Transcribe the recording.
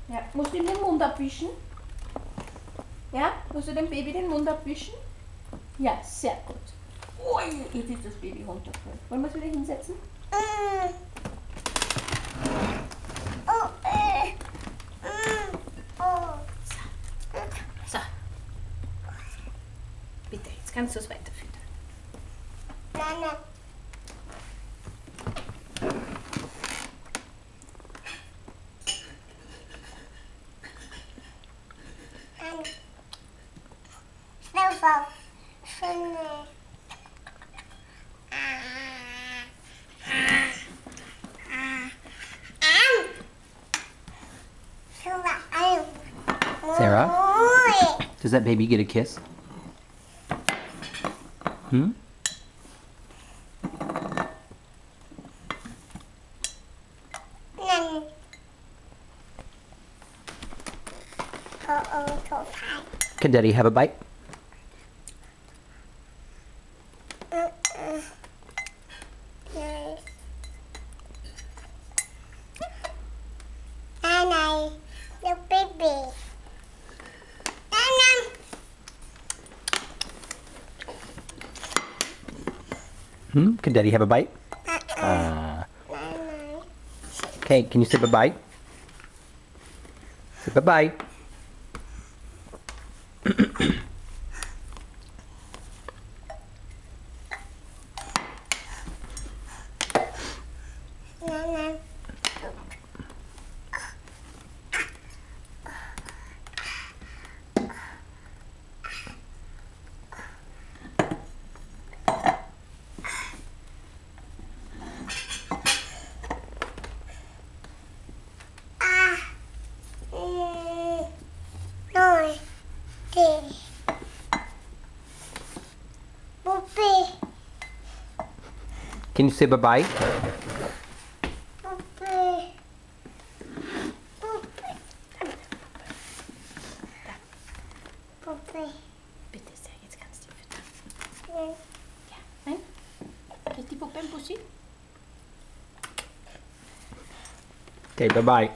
Ja, musst du ihm den Mund abwischen? Ja, musst du dem Baby den Mund abwischen? Ja, sehr gut. Ui, jetzt ist das Baby runtergefallen. Wollen wir es wieder hinsetzen? So. Bitte, jetzt kannst du es weiterfüttern. Mama. Sarah, does that baby get a kiss? Hmm? Can Daddy have a bite? Can Daddy have a bite? Okay, can you say bye-bye? Say bye-bye. Puppee. Can you say bye-bye? Puppee. Puppee. Bitte sehr, jetzt kannst du ihn füttern. Ja, nein? Kriegt die Puppe ein Bussi? Okay, bye-bye.